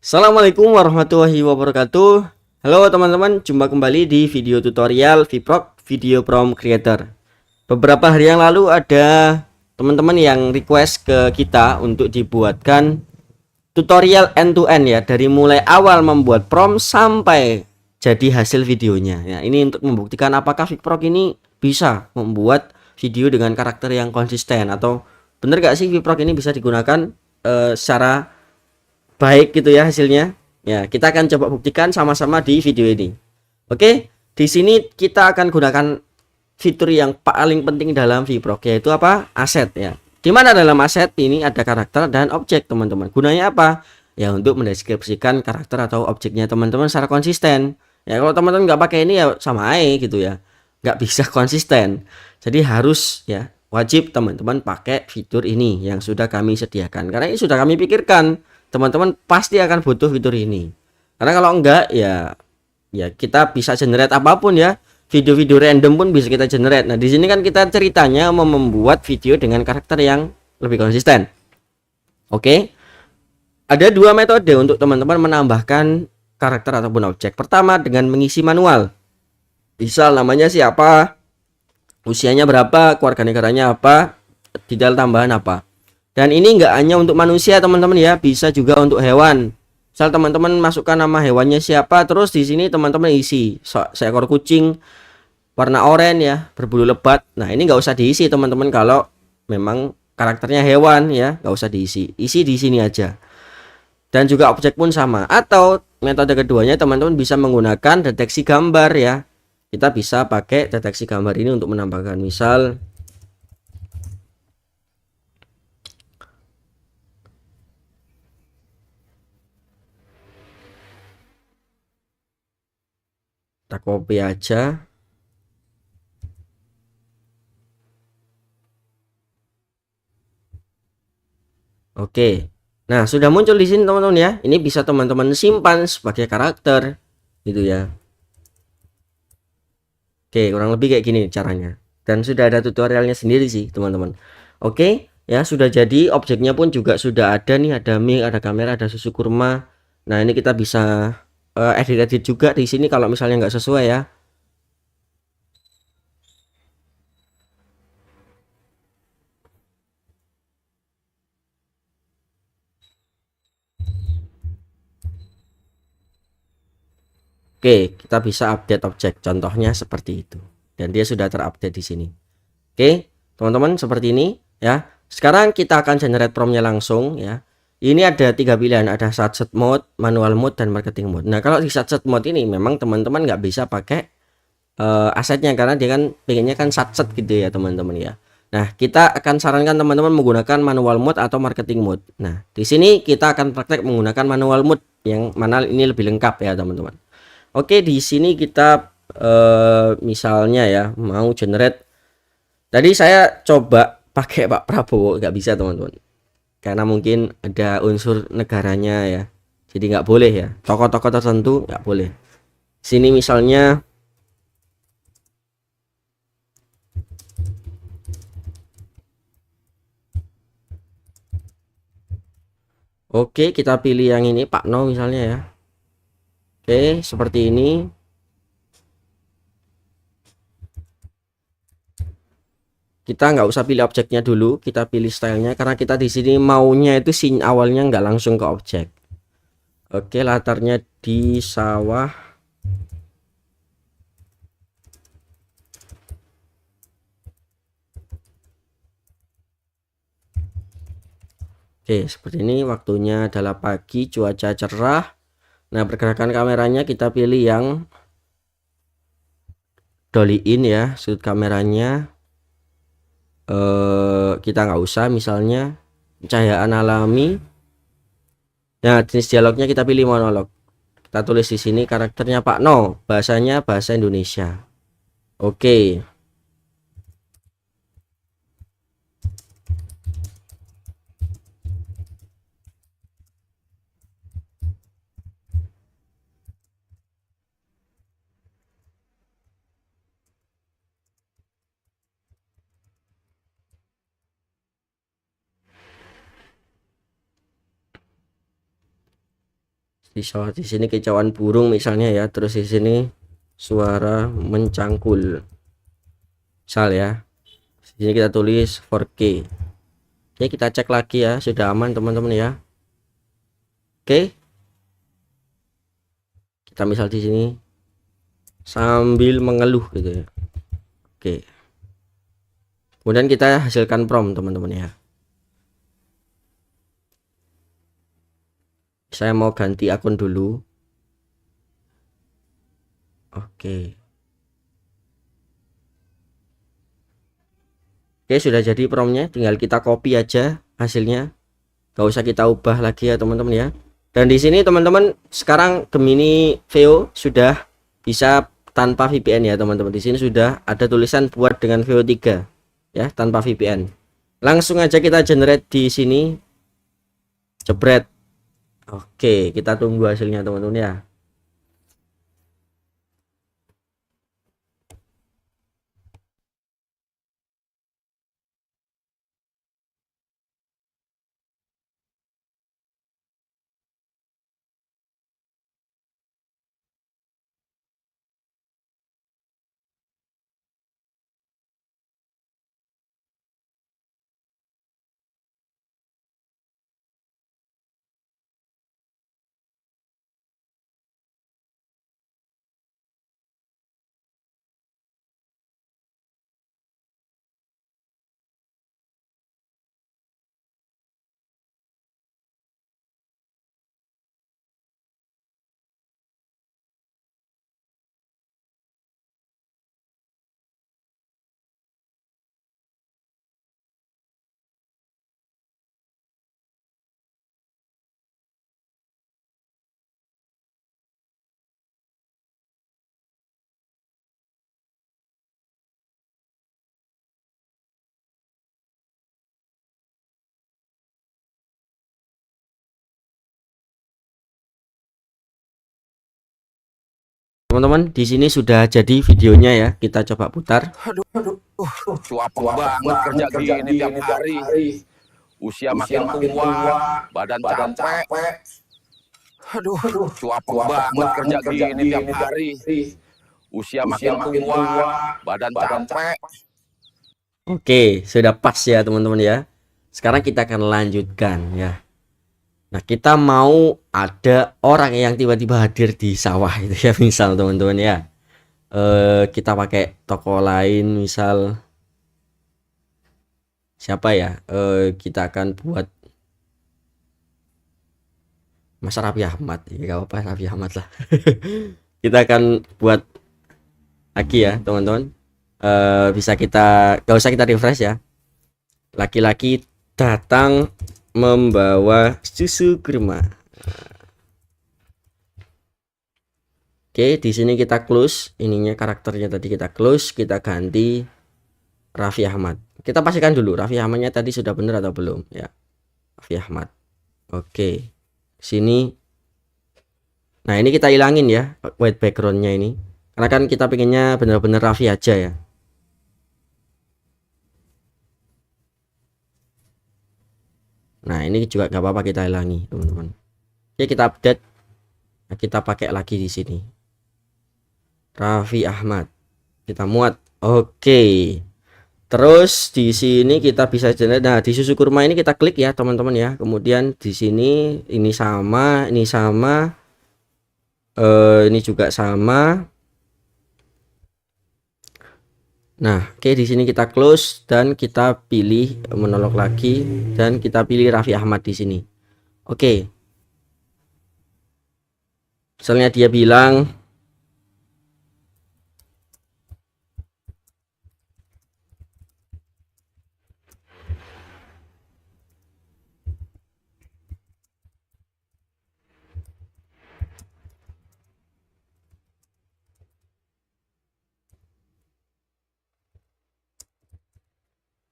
Assalamualaikum warahmatullahi wabarakatuh. Halo teman-teman, jumpa kembali di video tutorial VPROC Video Prompt Creator. Beberapa hari yang lalu ada teman-teman yang request ke kita untuk dibuatkan tutorial end to end ya, dari mulai awal membuat prompt sampai jadi hasil videonya. Ya, ini untuk membuktikan apakah VPROC ini bisa membuat video dengan karakter yang konsisten, atau bener gak sih VPROC ini bisa digunakan secara baik gitu ya hasilnya. Ya, kita akan coba buktikan sama-sama di video ini. Oke, di sini kita akan gunakan fitur yang paling penting dalam VPROC, yaitu apa? Aset ya. Dimana dalam aset ini ada karakter dan objek, teman-teman. Gunanya apa? Ya, untuk mendeskripsikan karakter atau objeknya teman-teman secara konsisten. Ya, kalau teman-teman nggak pakai ini ya sama aja gitu ya, nggak bisa konsisten. Jadi harus ya, wajib teman-teman pakai fitur ini yang sudah kami sediakan, karena ini sudah kami pikirkan. Teman-teman pasti akan butuh fitur ini, karena kalau enggak ya kita bisa generate apapun ya, video-video random pun bisa kita generate. Nah, di sini kan kita ceritanya mau membuat video dengan karakter yang lebih konsisten. Oke, ada dua metode untuk teman-teman menambahkan karakter ataupun objek. Pertama, dengan mengisi manual. Misal namanya siapa, usianya berapa, keluarga negaranya apa, detail tambahan apa. Dan ini enggak hanya untuk manusia teman-teman ya, bisa juga untuk hewan. Misal teman-teman masukkan nama hewannya siapa, terus di sini teman-teman isi seekor kucing warna oranye ya, berbulu lebat. Nah, ini nggak usah diisi teman-teman, kalau memang karakternya hewan ya, nggak usah diisi, isi di sini aja. Dan juga objek pun sama. Atau metode keduanya, teman-teman bisa menggunakan deteksi gambar ya. Kita bisa pakai deteksi gambar ini untuk menambahkan, misal kita copy aja. Oke. Nah, sudah muncul di sini teman-teman ya. Ini bisa teman-teman simpan sebagai karakter gitu ya. Oke, kurang lebih kayak gini caranya. Dan sudah ada tutorialnya sendiri sih, teman-teman. Oke, ya sudah jadi, objeknya pun juga sudah ada nih, ada mic, ada kamera, ada susu kurma. Nah, ini kita bisa edit-edit juga di sini kalau misalnya nggak sesuai ya. Oke, kita bisa update objek. Contohnya seperti itu. Dan dia sudah terupdate di sini. Oke, teman-teman, seperti ini ya. Sekarang kita akan generate promptnya langsung ya. Ini ada tiga pilihan, ada satset mode, manual mode, dan marketing mode. Nah, kalau di satset mode ini memang teman-teman nggak bisa pakai asetnya, karena dia kan pengennya kan satset gitu ya teman-teman ya. Nah, kita akan sarankan teman-teman menggunakan manual mode atau marketing mode. Nah, di sini kita akan praktek menggunakan manual mode, yang mana ini lebih lengkap ya teman-teman. Oke, di sini kita misalnya ya mau generate. Tadi saya coba pakai Pak Prabowo, nggak bisa teman-teman, karena mungkin ada unsur negaranya ya, jadi nggak boleh ya, tokoh-tokoh tertentu nggak boleh. Sini misalnya, oke, kita pilih yang ini Pak No misalnya ya. Oke, seperti ini. Kita nggak usah pilih objeknya dulu, kita pilih stylenya, karena kita di sini maunya itu scene awalnya nggak langsung ke objek. Oke, latarnya di sawah. Oke, seperti ini. Waktunya adalah pagi, cuaca cerah. Nah, pergerakan kameranya kita pilih yang dolly in ya, sudut kameranya kita nggak usah, misalnya cahayaan alami. Nah, jenis dialognya kita pilih monolog. Kita tulis di sini karakternya Pak No, bahasanya bahasa Indonesia. Oke. di sini kicauan burung misalnya ya, terus di sini suara mencangkul misal ya. Di sini kita tulis 4K. Oke, kita cek lagi ya, sudah aman teman-teman ya. Oke, kita misal di sini sambil mengeluh gitu ya. Oke, kemudian kita hasilkan prompt teman-teman ya. Saya mau ganti akun dulu. Oke. Oke, sudah jadi promptnya, tinggal kita copy aja hasilnya. Gak usah kita ubah lagi ya teman-teman ya. Dan di sini teman-teman sekarang Gemini VO sudah bisa tanpa VPN ya teman-teman. Di sini sudah ada tulisan buat dengan VO3 ya, tanpa VPN. Langsung aja kita generate di sini. Jebret. Oke, kita tunggu hasilnya teman-teman ya. Teman-teman, di sini sudah jadi videonya ya. Kita coba putar. Aduh, cuap banget kerja gini tiap hari. Usia makin tua, badan capek. Aduh, cuap banget kerja gini tiap hari. Usia makin tua, badan capek. Oke, sudah pas ya teman-teman ya. Sekarang kita akan lanjutkan ya. Nah, kita mau ada orang yang tiba-tiba hadir di sawah itu ya, misal teman-teman ya. Kita pakai toko lain, misal siapa ya? Kita akan buat Mas Raffi Ahmad. Ya, gak apa-apa, Raffi Ahmad lah. Kita akan buat lagi ya teman-teman. Bisa kita, gak usah kita refresh ya. Laki-laki datang membawa susu kurma. Oke, di sini kita close ininya, karakternya tadi kita close, kita ganti Raffi Ahmad. Kita pastikan dulu Raffi Ahmadnya tadi sudah benar atau belum ya. Raffi Ahmad. Oke. Sini. Nah, ini kita hilangin ya white backgroundnya ini. Karena kan kita pengennya benar-benar Raffi aja ya. Nah, ini juga nggak apa-apa kita hilangi teman-teman. Oke, kita update. Nah, kita pakai lagi di sini Raffi Ahmad, kita muat. Oke, terus di sini kita bisa generate. Nah, di susu kurma ini kita klik ya teman-teman ya. Kemudian di sini ini sama, ini sama, ini juga sama. Nah, oke, di sini kita close dan kita pilih menolak lagi dan kita pilih Raffi Ahmad di sini. Oke. Misalnya dia bilang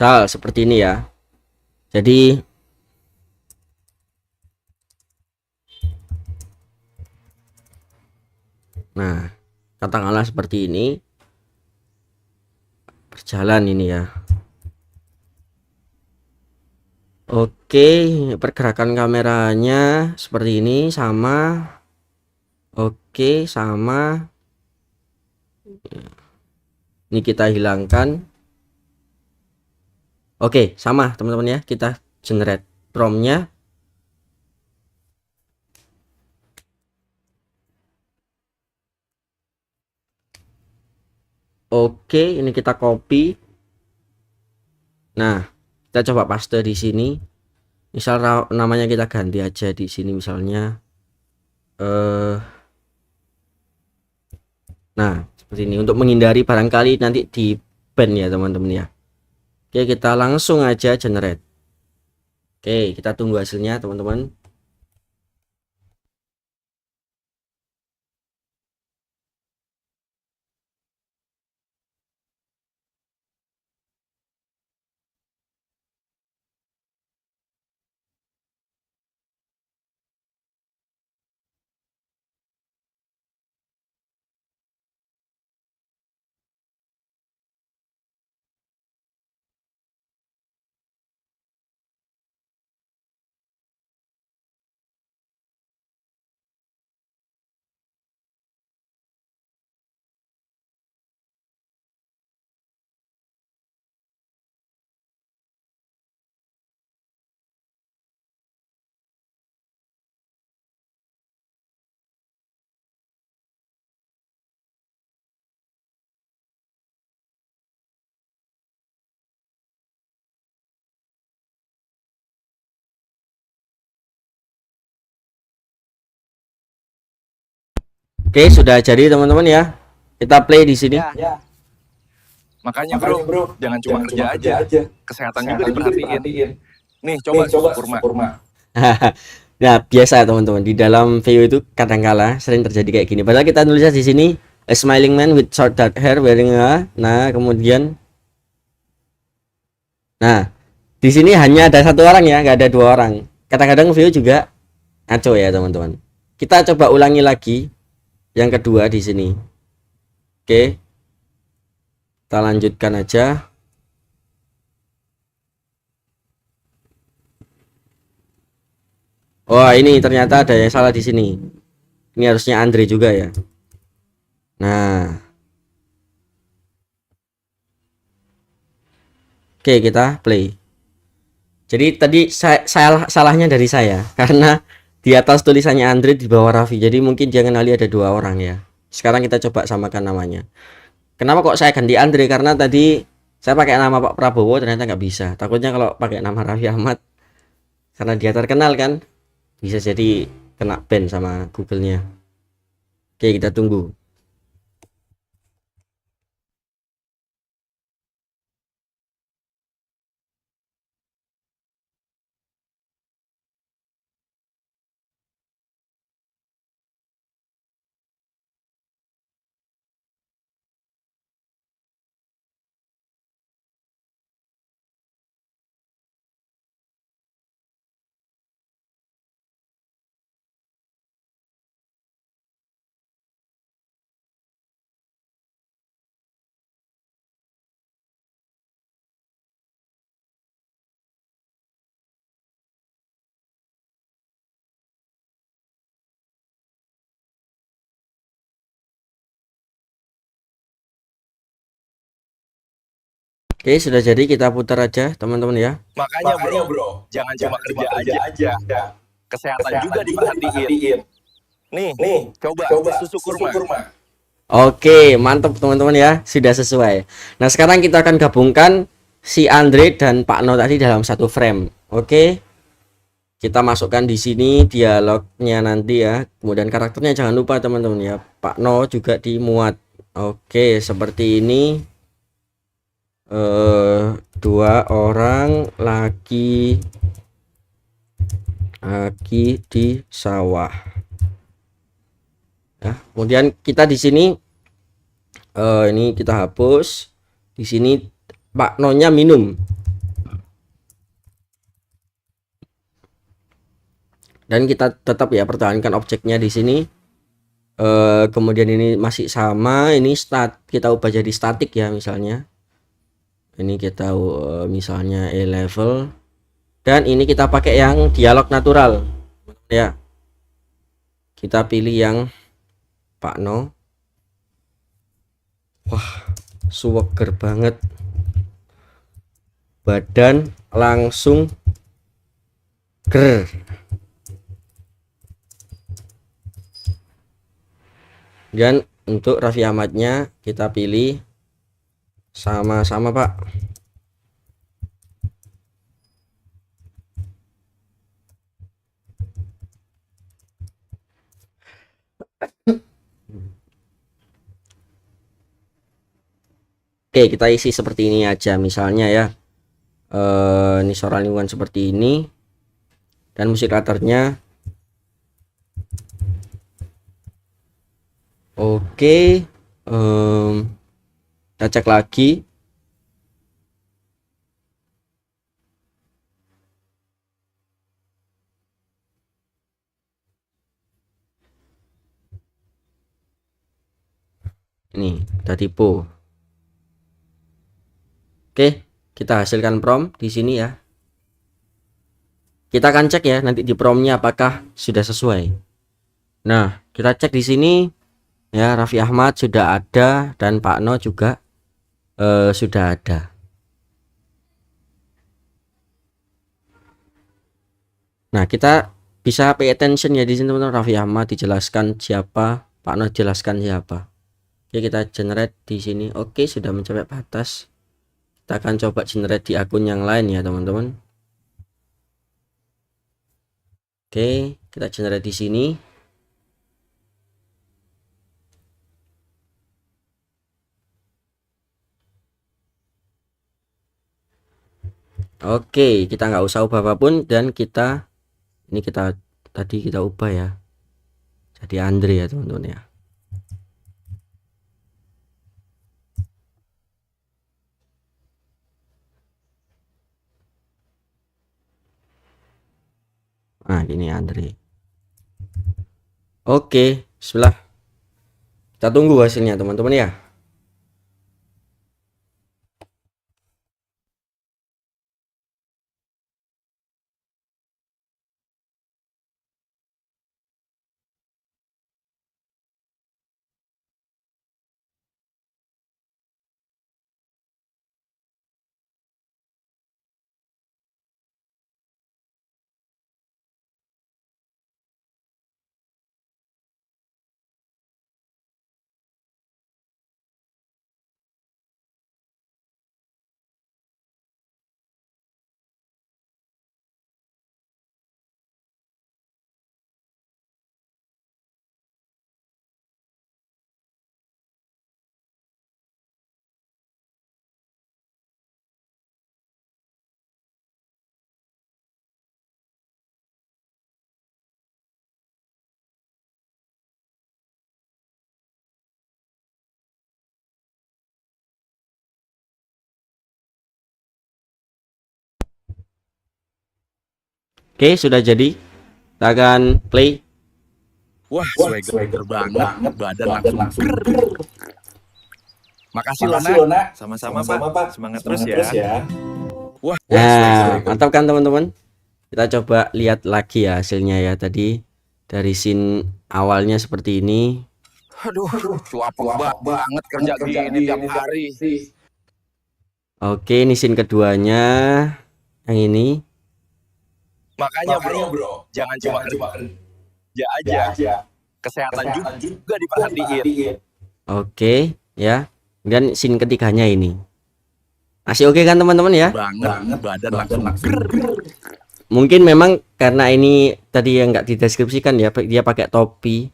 misal seperti ini ya. Jadi nah, katakanlah seperti ini. Berjalan ini ya. Oke, pergerakan kameranya seperti ini sama. Oke, sama. Ini kita hilangkan. Oke, sama teman-teman ya. Kita generate promnya. Oke, ini kita copy. Nah, kita coba paste di sini. Misal namanya kita ganti aja di sini misalnya. Nah, seperti ini untuk menghindari barangkali nanti di ban ya teman-teman ya. Oke, kita langsung aja generate. Oke, kita tunggu hasilnya teman-teman. Oke, sudah jadi teman-teman ya. Kita play di sini. Ya. Makanya bro, jangan cuma kerja aja. Kesehatan juga diperhatiin. Nih, coba kurma. Nah, biasa teman-teman, di dalam VO itu kadangkala sering terjadi kayak gini. Padahal kita nulisnya di sini a smiling man with short dark hair wearing a. Nah, kemudian di sini hanya ada satu orang ya, nggak ada dua orang. Kadang-kadang VO juga ngaco ya teman-teman. Kita coba ulangi lagi yang kedua di sini. Oke, kita lanjutkan aja. Oh, ini ternyata ada yang salah di sini. Ini harusnya Andre juga ya. Nah, oke, kita play. Jadi tadi salahnya dari saya karena di atas tulisannya Andre, di bawah Raffi. Jadi mungkin jangan kenali ada dua orang ya. Sekarang kita coba samakan namanya. Kenapa kok saya ganti Andre? Karena tadi saya pakai nama Pak Prabowo ternyata nggak bisa. Takutnya kalau pakai nama Raffi Ahmad karena dia terkenal kan bisa jadi kena ban sama Google-nya. Oke, kita tunggu. Oke, sudah jadi, kita putar aja teman-teman ya. Makanya bro, jangan cuma kerja aja. Kesehatan juga diperhatiin. Nih, coba susu kurma. Oke, mantap teman-teman ya, sudah sesuai. Nah, sekarang kita akan gabungkan si Andre dan Pak No tadi dalam satu frame. Oke. Kita masukkan di sini dialognya nanti ya. Kemudian karakternya jangan lupa teman-teman ya. Pak No juga dimuat. Oke, seperti ini. Dua orang lagi di sawah. Ya, kemudian kita di sini ini kita hapus. Di sini Pak No-nya minum. Dan kita tetap ya pertahankan objeknya di sini. Kemudian ini masih sama, ini kita ubah jadi statik ya misalnya. Ini kita misalnya A level, dan ini kita pakai yang dialog natural ya. Kita pilih yang Pak No. Wah, suweger banget. Badan langsung ger. Dan untuk Raffi Ahmadnya kita pilih sama-sama, Pak. Oke, kita isi seperti ini aja misalnya ya. Ini suara lingkungan seperti ini dan musik latarnya. Oke, kita cek lagi. Ini kita tipu. Oke, kita hasilkan prompt di sini ya. Kita akan cek ya nanti di promptnya apakah sudah sesuai. Nah, kita cek di sini ya, Raffi Ahmad sudah ada dan Pak No juga sudah ada. Nah, kita bisa pay attention ya di sini teman-teman. Raffi Ahmad dijelaskan siapa, Pak No dijelaskan siapa. Oke, kita generate di sini. Oke, sudah mencapai batas. Kita akan coba generate di akun yang lain ya teman-teman. Oke, kita generate di sini. Oke, kita nggak usah ubah apapun dan kita tadi kita ubah ya. Jadi Andre ya teman-teman ya. Nah, ini Andre. Oke, bismillah. Kita tunggu hasilnya teman-teman ya. Oke, sudah jadi. Kita akan play. Wah, swagger banget, badan langsung ger. Makasih Lona. Sama-sama Pak. Semangat terus ya. Wah, Nah, mantap kan teman-teman? Kita coba lihat lagi ya hasilnya ya tadi. Dari scene awalnya seperti ini. Aduh, cuap banget kerja gini tiap hari. Oke, ini scene keduanya. Yang ini. Makanya bro, jangan cuma kerja aja. Kesehatan juga diperhatiin. Oke, ya. Dan scene ketiganya ini. Masih oke kan teman-teman ya? Banget, badan langsung ger. Mungkin memang karena ini tadi yang nggak dideskripsikan ya, dia pakai topi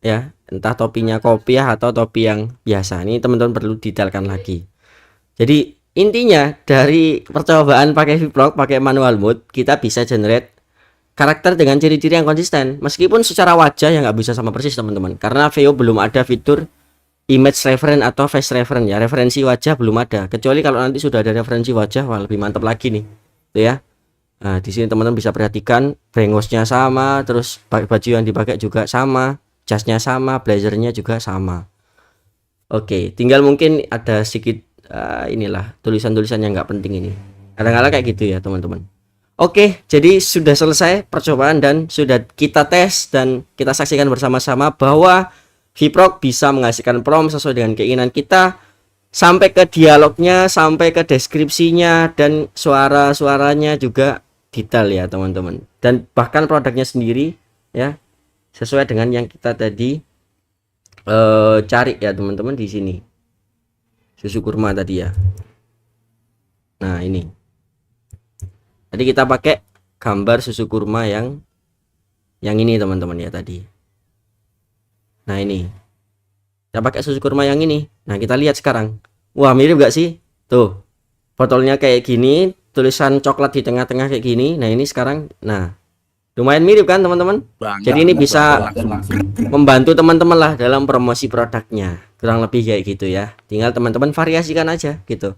ya, entah topinya kopiah atau topi yang biasa. Ini teman-teman perlu detailkan lagi. Jadi intinya dari percobaan pakai Vproc, pakai manual mode, kita bisa generate karakter dengan ciri-ciri yang konsisten. Meskipun secara wajah ya nggak bisa sama persis teman-teman, karena VO belum ada fitur image reference atau face reference ya, referensi wajah belum ada. Kecuali kalau nanti sudah ada referensi wajah, wah lebih mantap lagi nih, tuh ya. Nah, di sini teman-teman bisa perhatikan brengosnya sama, terus baju yang dipakai juga sama, jasnya sama, blazernya juga sama. Oke, tinggal mungkin ada sedikit inilah tulisan-tulisan yang nggak penting ini. Kadang-kadang kayak gitu ya teman-teman. Oke, jadi sudah selesai percobaan dan sudah kita tes dan kita saksikan bersama-sama bahwa VPROC bisa menghasilkan prompt sesuai dengan keinginan kita, sampai ke dialognya, sampai ke deskripsinya, dan suara-suaranya juga detail ya teman-teman. Dan bahkan produknya sendiri ya sesuai dengan yang kita tadi cari ya teman-teman di sini. Susu kurma tadi ya. Nah, ini. Tadi kita pakai gambar susu kurma yang ini teman-teman ya tadi. Nah, ini. Kita pakai susu kurma yang ini. Nah, kita lihat sekarang. Wah, mirip gak sih? Tuh. Botolnya kayak gini, tulisan coklat di tengah-tengah kayak gini. Nah, ini sekarang. Nah, lumayan mirip kan teman-teman? Jadi ini bisa membantu teman-teman lah dalam promosi produknya. Kurang lebih kayak gitu ya. Tinggal teman-teman variasikan aja gitu.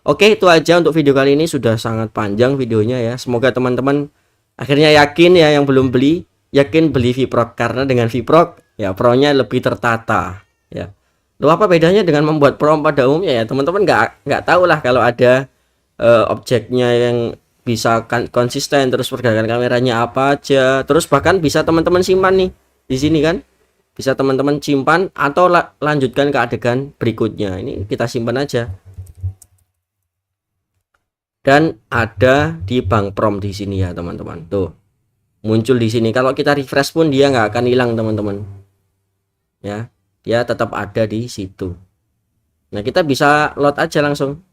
Oke, itu aja untuk video kali ini. Sudah sangat panjang videonya ya. Semoga teman-teman akhirnya yakin ya, yang belum beli, yakin beli VPROC, karena dengan VPROC ya pro-nya lebih tertata ya. Loh, apa bedanya dengan membuat prompt pada umumnya ya? Teman-teman nggak tahu lah kalau ada objeknya yang bisa konsisten, terus pergerakan kameranya apa aja, terus bahkan bisa teman-teman simpan nih di sini kan, bisa teman-teman simpan atau lanjutkan ke adegan berikutnya. Ini kita simpan aja. Dan ada di bank prompt di sini ya teman-teman. Tuh muncul di sini. Kalau kita refresh pun dia nggak akan hilang teman-teman. Ya, dia tetap ada di situ. Nah, kita bisa load aja langsung.